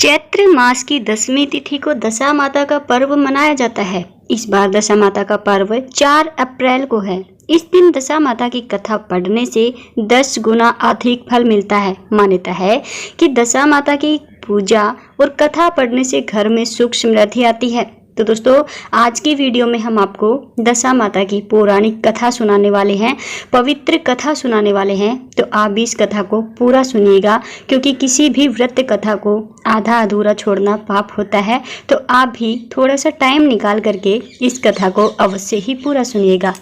चैत्र मास की 10वीं तिथि को दशा माता का पर्व मनाया जाता है। इस बार दशा माता का पर्व 4 अप्रैल को है। इस दिन दशा माता की कथा पढ़ने से 10 गुना अधिक फल मिलता है। मान्यता है कि दशा माता की पूजा और कथा पढ़ने से घर में सुख समृद्धि आती है। तो दोस्तों, आज की वीडियो में हम आपको दशा माता की पौराणिक कथा सुनाने वाले हैं, पवित्र कथा सुनाने वाले हैं। तो आप भी इस कथा को पूरा सुनिएगा, क्योंकि किसी भी व्रत कथा को आधा अधूरा छोड़ना पाप होता है। तो आप भी थोड़ा सा टाइम निकाल करके इस कथा को अवश्य ही पूरा सुनिएगा।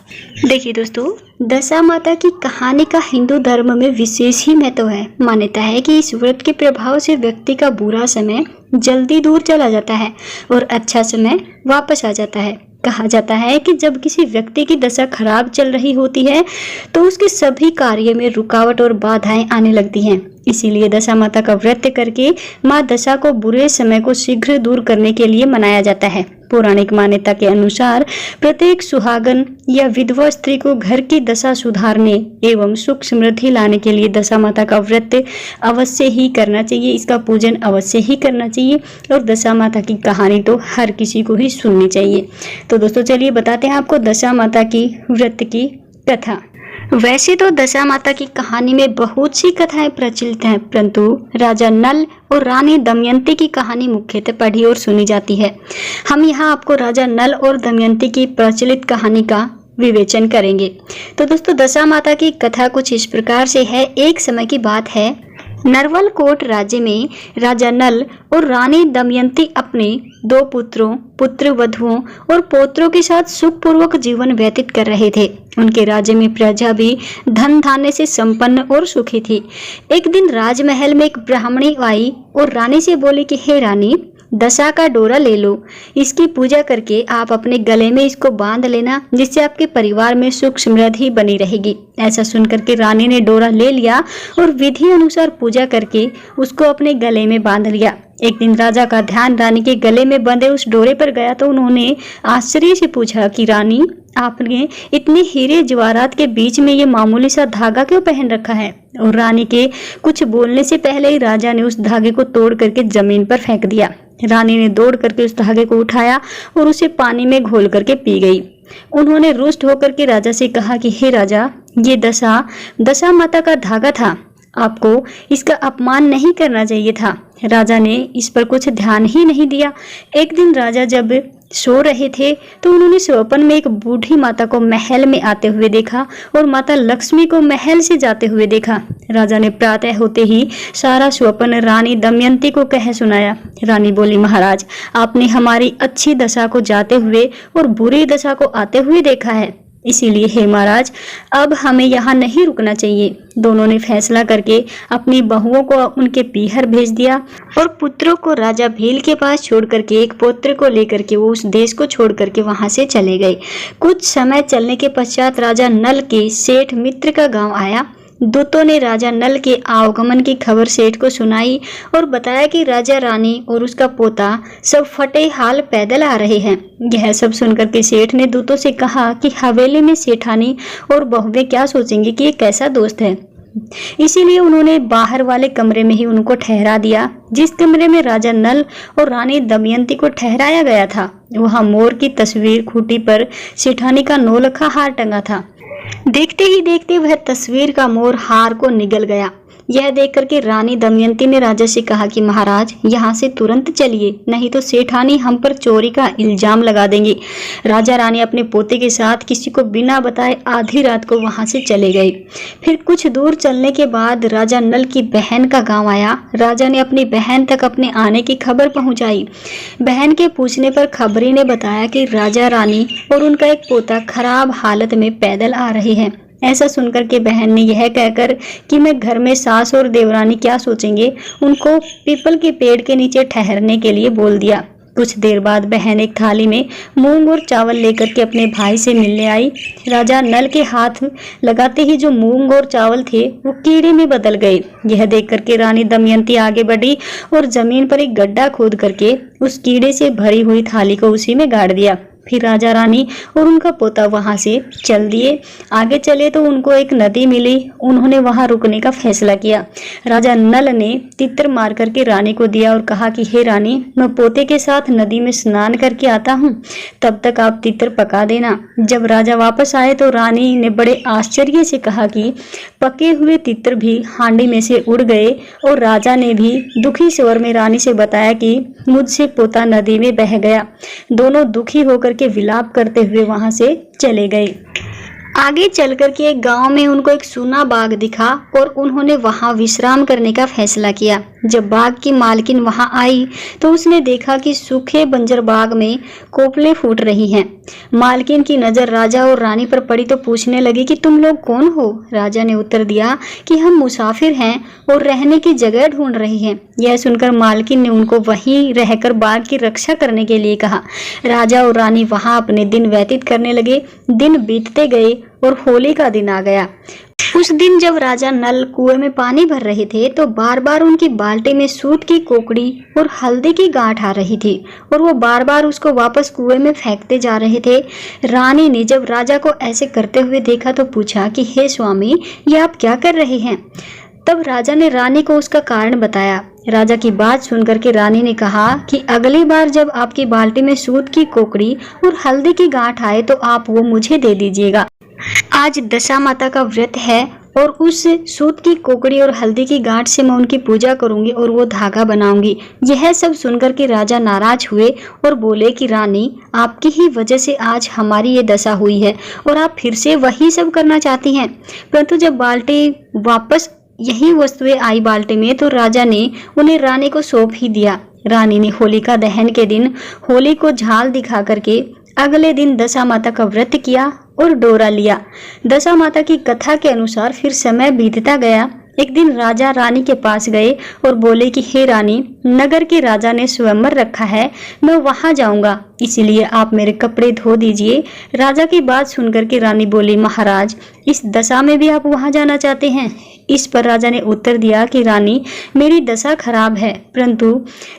देखिए दोस्तों, दशा माता की कहानी का हिंदू धर्म में विशेष ही महत्व है। मान्यता है कि इस व्रत के प्रभाव से व्यक्ति का बुरा समय जल्दी दूर चला जाता है और अच्छा समय वापस आ जाता है। कहा जाता है कि जब किसी व्यक्ति की दशा खराब चल रही होती है तो उसके सभी कार्य में रुकावट और बाधाएं आने लगती हैं। इसीलिए दशा माता का व्रत करके माँ दशा को बुरे समय को शीघ्र दूर करने के लिए मनाया जाता है। पौराणिक मान्यता के अनुसार प्रत्येक सुहागन या विधवा स्त्री को घर की दशा सुधारने एवं सुख समृद्धि लाने के लिए दशा माता का व्रत अवश्य ही करना चाहिए। इसका पूजन अवश्य ही करना चाहिए और दशा माता की कहानी तो हर किसी को ही सुननी चाहिए। तो दोस्तों, चलिए बताते हैं आपको दशा माता की व्रत की कथा। वैसे तो दशा माता की कहानी में बहुत सी कथाएं प्रचलित हैं, परंतु राजा नल और रानी दमयंती की कहानी मुख्यतः पढ़ी और सुनी जाती है। हम यहाँ आपको राजा नल और दमयंती की प्रचलित कहानी का विवेचन करेंगे। तो दोस्तों, दशा माता की कथा कुछ इस प्रकार से है। एक समय की बात है, नरवलकोट राज्य में राजा नल और रानी दमयंती अपने 2 पुत्रों, पुत्र वधुओं और पोत्रों के साथ सुखपूर्वक जीवन व्यतीत कर रहे थे। उनके राज्य में प्रजा भी धन धान्य से संपन्न और सुखी थी। एक दिन राजमहल में एक ब्राह्मणी आई और रानी से बोली कि हे रानी, दशा का डोरा ले लो, इसकी पूजा करके आप अपने गले में इसको बांध लेना, जिससे आपके परिवार में सुख समृद्धि बनी रहेगी। ऐसा सुनकर के रानी ने डोरा ले लिया और विधि अनुसार पूजा करके उसको अपने गले में बांध लिया। एक दिन राजा का ध्यान रानी के गले में बंधे उस डोरे पर गया तो उन्होंने आश्चर्य से पूछा कि रानी, आपने इतने हीरे जवाहरात के बीच में ये मामूली सा धागा क्यों पहन रखा है? और रानी के कुछ बोलने से पहले ही राजा ने उस धागे को तोड़ करके जमीन पर फेंक दिया। रानी ने दौड़ करके उस धागे को उठाया और उसे पानी में घोल करके पी गई। उन्होंने रुष्ट होकर के राजा से कहा कि हे राजा, ये दशा माता का धागा था, आपको इसका अपमान नहीं करना चाहिए था। राजा ने इस पर कुछ ध्यान ही नहीं दिया। एक दिन राजा जब सो रहे थे तो उन्होंने स्वप्न में एक बूढ़ी माता को महल में आते हुए देखा और माता लक्ष्मी को महल से जाते हुए देखा। राजा ने प्रातः होते ही सारा स्वप्न रानी दमयंती को कह सुनाया। रानी बोली, महाराज, आपने हमारी अच्छी दशा को जाते हुए और बुरी दशा को आते हुए देखा है, इसीलिए हे महाराज, अब हमें यहाँ नहीं रुकना चाहिए। दोनों ने फैसला करके अपनी बहुओं को उनके पीहर भेज दिया और पुत्रों को राजा भील के पास छोड़ करके एक पुत्र को लेकर के वो उस देश को छोड़ करके वहां से चले गए। कुछ समय चलने के पश्चात राजा नल के सेठ मित्र का गांव आया। दूतों ने राजा नल के आगमन की खबर सेठ को सुनाई और बताया कि राजा रानी और उसका पोता सब फटे हाल पैदल आ रहे हैं। यह सब सुनकर के सेठ ने दूतों से कहा कि हवेली में सेठानी और बहुएं क्या सोचेंगे कि ये कैसा दोस्त है। इसीलिए उन्होंने बाहर वाले कमरे में ही उनको ठहरा दिया। जिस कमरे में राजा नल और रानी दमयंती को ठहराया गया था, वहां मोर की तस्वीर खूंटी पर सेठानी का नौलखा हार टंगा था। देखते ही देखते वह तस्वीर का मोर हार को निगल गया। यह देख करके रानी दमयंती ने राजा से कहा कि महाराज, यहाँ से तुरंत चलिए, नहीं तो सेठानी हम पर चोरी का इल्जाम लगा देंगे। राजा रानी अपने पोते के साथ किसी को बिना बताए आधी रात को वहां से चले गए। फिर कुछ दूर चलने के बाद राजा नल की बहन का गांव आया। राजा ने अपनी बहन तक अपने आने की खबर पहुंचाई। बहन के पूछने पर खबरी ने बताया कि राजा रानी और उनका एक पोता खराब हालत में पैदल आ रहे हैं। ऐसा सुनकर के बहन ने यह कहकर कि मैं घर में सास और देवरानी क्या सोचेंगे, उनको पीपल के पेड़ के नीचे ठहरने के लिए बोल दिया। कुछ देर बाद बहन एक थाली में मूंग और चावल लेकर के अपने भाई से मिलने आई। राजा नल के हाथ लगाते ही जो मूंग और चावल थे वो कीड़े में बदल गए। यह देख करके रानी दमयंती आगे बढ़ी और जमीन पर एक गड्ढा खोद करके उस कीड़े से भरी हुई थाली को उसी में गाड़ दिया। फिर राजा रानी और उनका पोता वहां से चल दिए। आगे चले तो उनको एक नदी मिली। उन्होंने वहां रुकने का फैसला किया। राजा नल ने तितर मार करके रानी को दिया और कहा कि हे रानी, मैं पोते के साथ नदी में स्नान करके आता हूँ, तब तक आप तितर पका देना। जब राजा वापस आए तो रानी ने बड़े आश्चर्य से कहा कि पके हुए तितर भी हांडी में से उड़ गए और राजा ने भी दुखी स्वर में रानी से बताया कि मुझसे पोता नदी में बह गया। दोनों दुखी होकर के विलाप करते हुए वहां से चले गए। आगे चल कर के एक गांव में उनको एक सूना बाग दिखा और उन्होंने वहां विश्राम करने का फैसला किया। जब बाग की मालकिन वहां आई तो उसने देखा कि सूखे बंजर बाग में कोपलें फूट रही हैं। मालकिन की नजर राजा और रानी पर पड़ी तो पूछने लगी कि तुम लोग कौन हो? राजा ने उत्तर दिया कि हम मुसाफिर हैं और रहने की जगह ढूंढ रहे हैं। यह सुनकर मालकिन ने उनको वहीं रहकर बाग की रक्षा करने के लिए कहा। राजा और रानी वहां अपने दिन व्यतीत करने लगे। दिन बीतते गए और होली का दिन आ गया। उस दिन जब राजा नल कुएं में पानी भर रहे थे तो बार बार उनकी बाल्टी में सूत की कोकड़ी और हल्दी की गांठ आ रही थी और वो बार बार उसको वापस कुएं में फेंकते जा रहे थे। रानी ने जब राजा को ऐसे करते हुए देखा तो पूछा कि हे स्वामी, ये आप क्या कर रहे हैं? तब राजा ने रानी को उसका कारण बताया। राजा की बात सुनकर के रानी ने कहा कि अगली बार जब आपकी बाल्टी में सूत की कोकड़ी और हल्दी की गांठ आए तो आप वो मुझे दे दीजिएगा। आज दशा माता का व्रत है और उस सूत की कोकड़ी और हल्दी की गांठ से मैं उनकी पूजा करूंगी और वो धागा बनाऊंगी। यह सब सुनकर के राजा नाराज हुए और बोले कि रानी, आपकी ही वजह से आज हमारी ये दशा हुई है और आप फिर से वही सब करना चाहती हैं। परंतु जब बाल्टी वापस यही वस्तुएं आई बाल्टी में तो राजा ने उन्हें रानी को सौंप ही दिया। रानी ने होलिका दहन के दिन होली को झाल दिखा करके अगले दिन दशा माता का व्रत किया और डोरा लिया। दशा माता की कथा के अनुसार फिर समय बीतता गया। एक दिन राजा रानी के पास गए और बोले कि हे रानी, नगर के राजा ने स्वयंवर रखा है, मैं वहां जाऊंगा, इसलिए आप मेरे कपड़े धो दीजिए। राजा की बात सुनकर के रानी बोली, महाराज, इस दशा में भी आप वहां जाना चाहते हैं? इस पर राजा ने उत्तर दिया कि रानी, मेरी दशा खराब है परंतु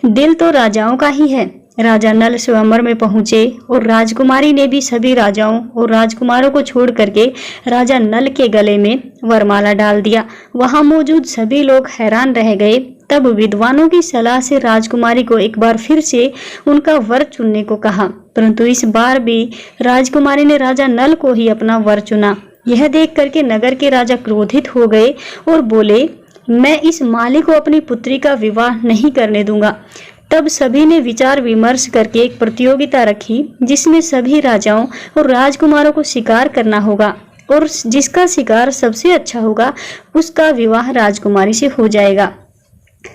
दिल तो राजाओं का ही है। राजा नल स्वयंवर में पहुंचे और राजकुमारी ने भी सभी राजाओं और राजकुमारों को छोड़ करके राजा नल के गले में वरमाला डाल दिया। वहां मौजूद सभी लोग हैरान रह गए। तब विद्वानों की सलाह से राजकुमारी को एक बार फिर से उनका वर चुनने को कहा, परंतु इस बार भी राजकुमारी ने राजा नल को ही अपना वर चुना। यह देख करके नगर के राजा क्रोधित हो गए और बोले, मैं इस माली को अपनी पुत्री का विवाह नहीं करने दूंगा। तब सभी ने विचार विमर्श करके एक प्रतियोगिता रखी जिसमें सभी राजाओं और राजकुमारों को शिकार करना होगा और जिसका शिकार सबसे अच्छा होगा उसका विवाह राजकुमारी से हो जाएगा।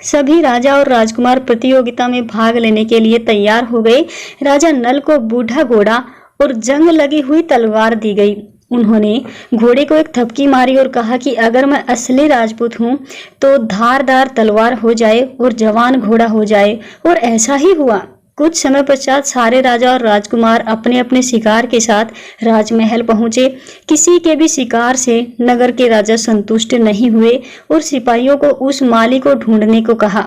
सभी राजा और राजकुमार प्रतियोगिता में भाग लेने के लिए तैयार हो गए। राजा नल को बूढ़ा घोड़ा और जंग लगी हुई तलवार दी गई। उन्होंने घोड़े को एक थपकी मारी और कहा कि अगर मैं असली राजपूत हूँ तो धारदार तलवार हो जाए और जवान घोड़ा हो जाए, और ऐसा ही हुआ। कुछ समय पश्चात सारे राजा और राजकुमार अपने अपने शिकार के साथ राजमहल पहुंचे। किसी के भी शिकार से नगर के राजा संतुष्ट नहीं हुए और सिपाहियों को उस माली को ढूंढने को कहा।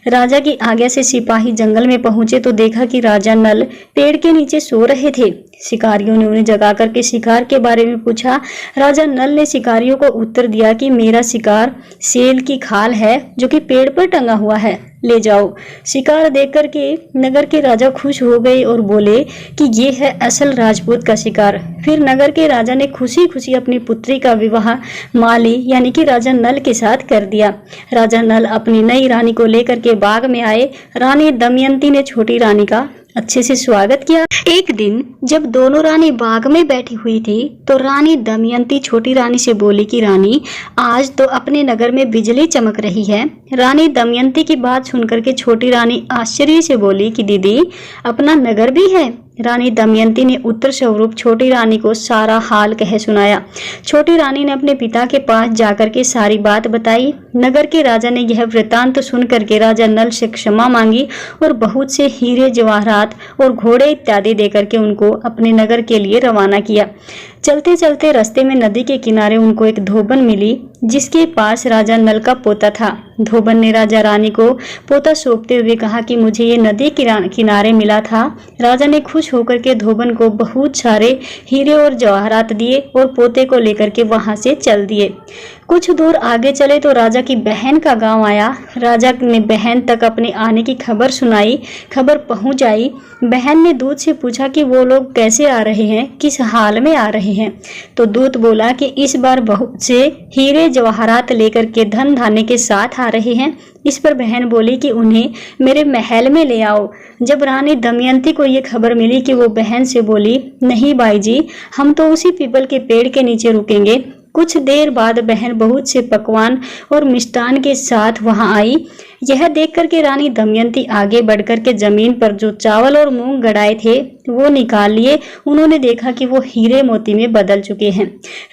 राजा की आज्ञा से सिपाही जंगल में पहुंचे तो देखा कि राजा नल पेड़ के नीचे सो रहे थे। शिकारियों ने उन्हें जगा करके शिकार के बारे में पूछा। राजा नल ने शिकारियों को उत्तर दिया कि मेरा शिकार सेल की खाल है जो कि पेड़ पर टंगा हुआ है, ले जाओ। शिकार देख करके नगर के राजा खुश हो गए और बोले कि ये है असल राजपूत का शिकार। फिर नगर के राजा ने खुशी खुशी अपनी पुत्री का विवाह माली यानी कि राजा नल के साथ कर दिया। राजा नल अपनी नई रानी को लेकर के बाग में आए। रानी दमयंती ने छोटी रानी का अच्छे से स्वागत किया। एक दिन जब दोनों रानी बाग में बैठी हुई थी तो रानी दमयंती छोटी रानी से बोली कि रानी, आज तो अपने नगर में बिजली चमक रही है। रानी दमयंती की बात सुनकर के छोटी रानी आश्चर्य से बोली कि दीदी, अपना नगर भी है? रानी दमयंती ने उत्तर स्वरूप छोटी रानी को सारा हाल कह सुनाया। छोटी रानी ने अपने पिता के पास जाकर के सारी बात बताई। नगर के राजा ने यह वृतांत सुन करके राजा नल से क्षमा मांगी और बहुत से हीरे जवाहरात और घोड़े इत्यादि देकर के उनको अपने नगर के लिए रवाना किया। चलते चलते रास्ते में नदी के किनारे उनको एक धोबन मिली जिसके पास राजा नल का पोता था। धोबन ने राजा रानी को पोता सौंपते हुए कहा कि मुझे ये नदी किनारे मिला था। राजा ने खुश होकर के धोबन को बहुत सारे हीरे और जवाहरात दिए और पोते को लेकर के वहां से चल दिए। कुछ दूर आगे चले तो राजा की बहन का गांव आया। राजा ने बहन तक अपने आने की खबर सुनाई। खबर पहुंच आई। बहन ने दूत से पूछा कि वो लोग कैसे आ रहे हैं, किस हाल में आ रहे हैं। तो दूत बोला कि इस बार बहुत से हीरे जवाहरात लेकर के धन धान्य के साथ आ रहे हैं। इस पर बहन बोली कि उन्हें मेरे महल में ले आओ। जब रानी दमयंती को ये खबर मिली कि वो बहन से बोली, नहीं बाई जी, हम तो उसी पीपल के पेड़ के नीचे रुकेंगे। कुछ देर बाद बहन बहुत से पकवान और मिष्टान के साथ वहां आई। यह देखकर के रानी दमयंती आगे बढ़कर के जमीन पर जो चावल और मूंग गड़ाए थे वो निकाल लिए। उन्होंने देखा कि वो हीरे मोती में बदल चुके हैं।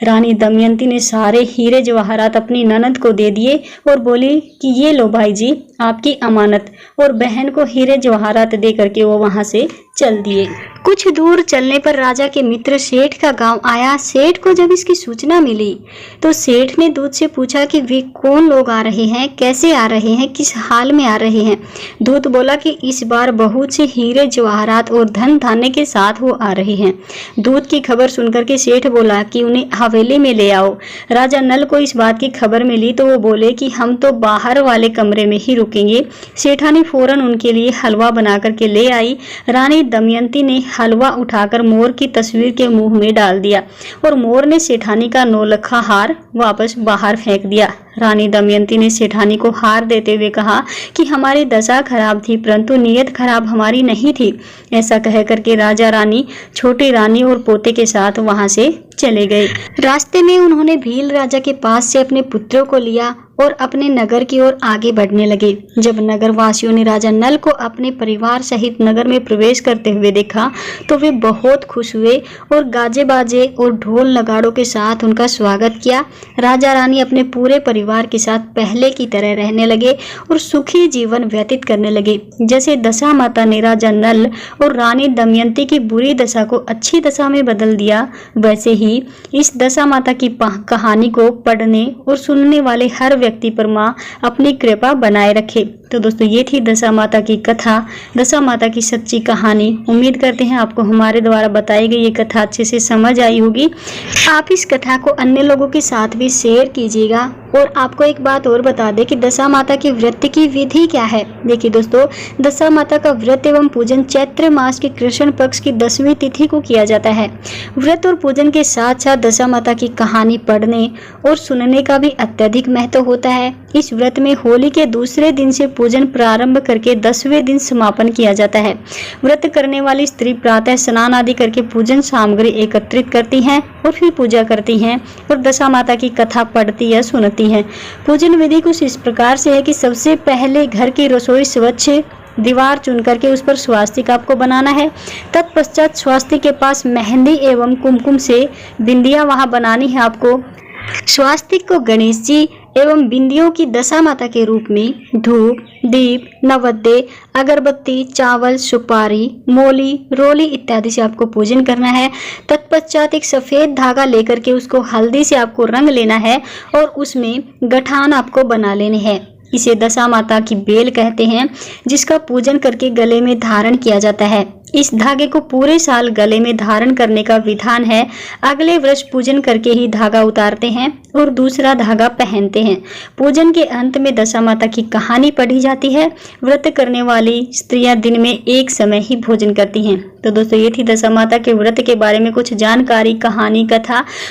रानी दमयंती ने सारे हीरे जवाहरात अपनी ननद को दे दिए और बोली कि ये लो भाई जी, आपकी अमानत। और बहन को हीरे जवाहरात दे करके वो वहां से चल दिए। कुछ दूर चलने पर राजा के मित्र सेठ का गांव आया। सेठ को जब इसकी सूचना मिली तो सेठ ने दूत से पूछा कि वे कौन लोग आ रहे हैं, कैसे आ रहे हैं, किस हाल में आ रहे हैं। दूत बोला कि इस बार बहुत से हीरे जवाहरात और धन धान्य के साथ वो आ रहे हैं। दूत की खबर सुनकर के सेठ बोला कि उन्हें हवेली में ले आओ। राजा नल को इस बात की खबर मिली तो वो बोले कि हम तो बाहर वाले कमरे में ही रुकेंगे। सेठानी फौरन उनके लिए हलवा बना करके ले आई। रानी दमयंती ने हलवा उठाकर मोर की तस्वीर के मुंह में डाल दिया और मोर ने सेठानी का नौलखा हार वापस बाहर फेंक दिया। रानी दमयंती ने सेठानी को हार देते हुए कहा कि हमारी दशा खराब थी परंतु नीयत खराब हमारी नहीं थी। ऐसा कह करके राजा रानी छोटी रानी और पोते के साथ वहां से चले गए। रास्ते में उन्होंने भील राजा के पास से अपने पुत्रों को लिया और अपने नगर की ओर आगे बढ़ने लगे। जब नगर वासियों ने राजा नल को अपने परिवार सहित नगर में प्रवेश करते हुए देखा तो वे बहुत खुश हुए और गाजे बाजे और ढोल नगाड़ों के साथ उनका स्वागत किया। राजा रानी अपने पूरे परिवार के साथ पहले की तरह रहने लगे और सुखी जीवन व्यतीत करने लगे। जैसे दशा माता ने राजा नल और रानी दमयंती की बुरी दशा को अच्छी दशा में बदल दिया, वैसे ही इस दशा माता की कहानी को पढ़ने और सुनने वाले हर व्यक्ति पर माँ अपनी कृपा बनाए रखे। तो दोस्तों ये थी दशा माता की कथा, दशा माता की सच्ची कहानी। उम्मीद करते हैं आपको हमारे द्वारा बताई गई ये कथा अच्छे से समझ आई होगी। आप इस कथा को अन्य लोगों के साथ भी शेयर कीजिएगा। और आपको एक बात और बता दें कि दशा माता की व्रत की विधि क्या है। देखिए दोस्तों, दशा माता का व्रत एवं पूजन चैत्र मास के कृष्ण पक्ष की 10वीं तिथि को किया जाता है। व्रत और पूजन के साथ साथ दशा माता की कहानी पढ़ने और सुनने का भी अत्यधिक महत्व होता है। इस व्रत में होली के दूसरे दिन से पूजन प्रारंभ करके 10वें दिन समापन किया जाता है। व्रत करने वाली स्त्री प्रातः स्नान आदि करके पूजन सामग्री एकत्रित करती हैं और फिर पूजा करती हैं और दशा माता की कथा पढ़ती या सुनती हैं। पूजन विधि कुछ इस प्रकार से है कि सबसे पहले घर की रसोई स्वच्छ दीवार चुन करके उस पर स्वास्तिक आपको बनाना है। तत्पश्चात स्वास्तिक के पास मेहंदी एवं कुमकुम से बिंदियां वहां बनानी है आपको। स्वास्तिक को गणेश जी एवं बिंदियों की दशा माता के रूप में धूप, दीप, नवद्य, अगरबत्ती, चावल, सुपारी, मोली, रोली इत्यादि से आपको पूजन करना है। तत्पश्चात एक सफेद धागा लेकर के उसको हल्दी से आपको रंग लेना है और उसमें गठान आपको बना लेने हैं। इसे दशा माता की बेल कहते हैं, जिसका पूजन करके गले में धारण किया जाता है। इस धागे को पूरे साल गले में धारण करने का विधान है। अगले वर्ष पूजन करके ही धागा उतारते हैं और दूसरा धागा पहनते हैं। पूजन के अंत में दशा माता की कहानी पढ़ी जाती है। व्रत करने वाली स्त्रियां दिन में एक समय ही भोजन करती हैं। तो दोस्तों ये थी दशा माता के व्रत के बारे में कुछ जानकारी, कहानी, कथा।